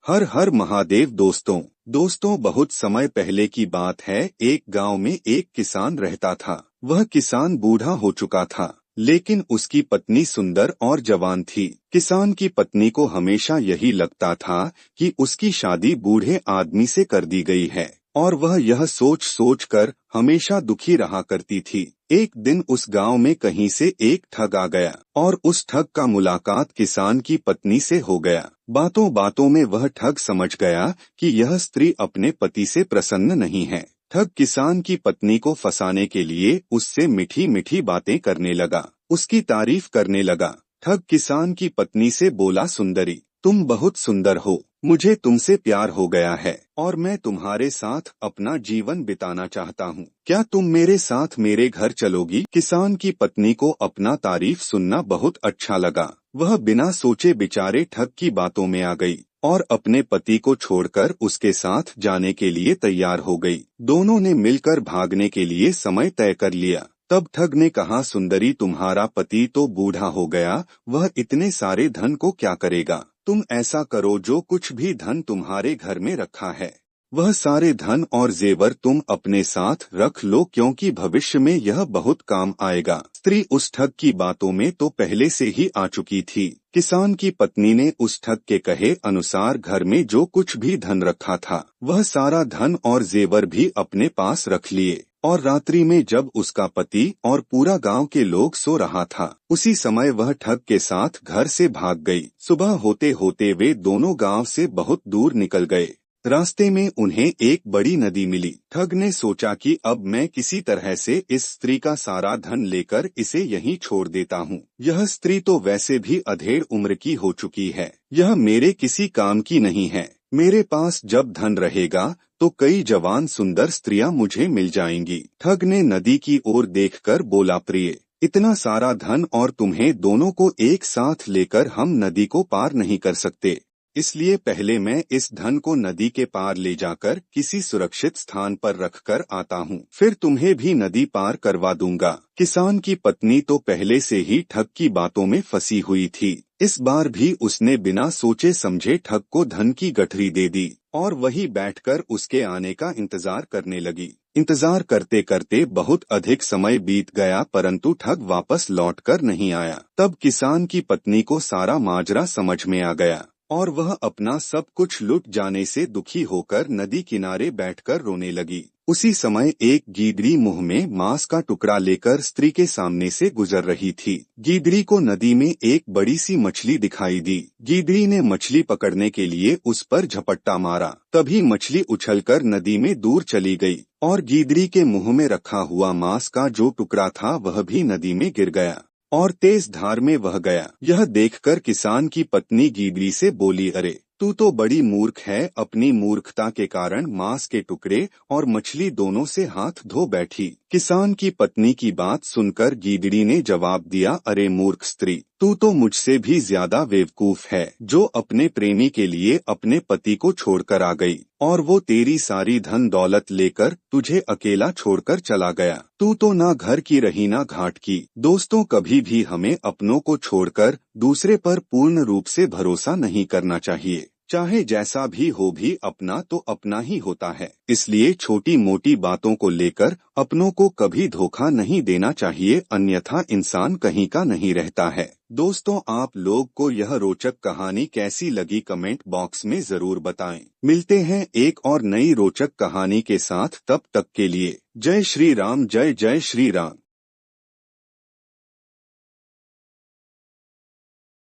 हर हर महादेव दोस्तों बहुत समय पहले की बात है। एक गांव में एक किसान रहता था। वह किसान बूढ़ा हो चुका था, लेकिन उसकी पत्नी सुंदर और जवान थी। किसान की पत्नी को हमेशा यही लगता था कि उसकी शादी बूढ़े आदमी से कर दी गई है, और वह यह सोच सोच कर हमेशा दुखी रहा करती थी। एक दिन उस गांव में कहीं से एक ठग आ गया, और उस ठग का मुलाकात किसान की पत्नी से हो गया। बातों बातों में वह ठग समझ गया कि यह स्त्री अपने पति से प्रसन्न नहीं है। ठग किसान की पत्नी को फंसाने के लिए उससे मीठी मीठी बातें करने लगा, उसकी तारीफ करने लगा। ठग किसान की पत्नी से बोला, सुंदरी, तुम बहुत सुंदर हो, मुझे तुमसे प्यार हो गया है और मैं तुम्हारे साथ अपना जीवन बिताना चाहता हूँ। क्या तुम मेरे साथ मेरे घर चलोगी? किसान की पत्नी को अपना तारीफ सुनना बहुत अच्छा लगा। वह बिना सोचे विचारे ठग की बातों में आ गई और अपने पति को छोड़कर उसके साथ जाने के लिए तैयार हो गई। दोनों ने मिलकर भागने के लिए समय तय कर लिया। तब ठग ने कहा, सुंदरी, तुम्हारा पति तो बूढ़ा हो गया, वह इतने सारे धन को क्या करेगा? तुम ऐसा करो, जो कुछ भी धन तुम्हारे घर में रखा है वह सारे धन और जेवर तुम अपने साथ रख लो, क्योंकि भविष्य में यह बहुत काम आएगा। स्त्री उस ठग की बातों में तो पहले से ही आ चुकी थी। किसान की पत्नी ने उस ठग के कहे अनुसार घर में जो कुछ भी धन रखा था वह सारा धन और जेवर भी अपने पास रख लिए, और रात्रि में जब उसका पति और पूरा गांव के लोग सो रहा था, उसी समय वह ठग के साथ घर से भाग गई। सुबह होते होते वे दोनों गांव से बहुत दूर निकल गए। रास्ते में उन्हें एक बड़ी नदी मिली। ठग ने सोचा कि अब मैं किसी तरह से इस स्त्री का सारा धन लेकर इसे यहीं छोड़ देता हूँ। यह स्त्री तो वैसे भी अधेड़ उम्र की हो चुकी है, यह मेरे किसी काम की नहीं है। मेरे पास जब धन रहेगा तो कई जवान सुंदर स्त्रियां मुझे मिल जाएंगी। ठग ने नदी की ओर देखकर बोला, प्रिय, इतना सारा धन और तुम्हें दोनों को एक साथ लेकर हम नदी को पार नहीं कर सकते, इसलिए पहले मैं इस धन को नदी के पार ले जाकर किसी सुरक्षित स्थान पर रखकर आता हूँ, फिर तुम्हें भी नदी पार करवा दूंगा। किसान की पत्नी तो पहले से ही ठग की बातों में फंसी हुई थी। इस बार भी उसने बिना सोचे समझे ठग को धन की गठरी दे दी और वही बैठकर उसके आने का इंतजार करने लगी। इंतजार करते करते बहुत अधिक समय बीत गया, परंतु ठग वापस लौटकर नहीं आया। तब किसान की पत्नी को सारा माजरा समझ में आ गया और वह अपना सब कुछ लुट जाने से दुखी होकर नदी किनारे बैठकर रोने लगी। उसी समय एक गीदड़ी मुंह में मांस का टुकड़ा लेकर स्त्री के सामने से गुजर रही थी। गीदड़ी को नदी में एक बड़ी सी मछली दिखाई दी। गीदड़ी ने मछली पकड़ने के लिए उस पर झपट्टा मारा। तभी मछली उछलकर नदी में दूर चली गई और गीदड़ी के मुंह में रखा हुआ मांस का जो टुकड़ा था वह भी नदी में गिर गया और तेज धार में बह गया। यह देखकर किसान की पत्नी गीदड़ी से बोली, अरे तू तो बड़ी मूर्ख है। अपनी मूर्खता के कारण मांस के टुकड़े और मछली दोनों से हाथ धो बैठी। किसान की पत्नी की बात सुनकर गीदड़ी ने जवाब दिया, अरे मूर्ख स्त्री, तू तो मुझसे भी ज्यादा बेवकूफ है, जो अपने प्रेमी के लिए अपने पति को छोड़कर आ गई और वो तेरी सारी धन दौलत लेकर तुझे अकेला छोड़कर चला गया। तू तो ना घर की रही ना घाट की। दोस्तों, कभी भी हमें अपनों को छोड़कर दूसरे पर पूर्ण रूप से भरोसा नहीं करना चाहिए। चाहे जैसा भी हो, भी अपना तो अपना ही होता है। इसलिए छोटी मोटी बातों को लेकर अपनों को कभी धोखा नहीं देना चाहिए, अन्यथा इंसान कहीं का नहीं रहता है। दोस्तों, आप लोग को यह रोचक कहानी कैसी लगी कमेंट बॉक्स में जरूर बताएं। मिलते हैं एक और नई रोचक कहानी के साथ, तब तक के लिए जय श्री राम, जय जय श्री राम।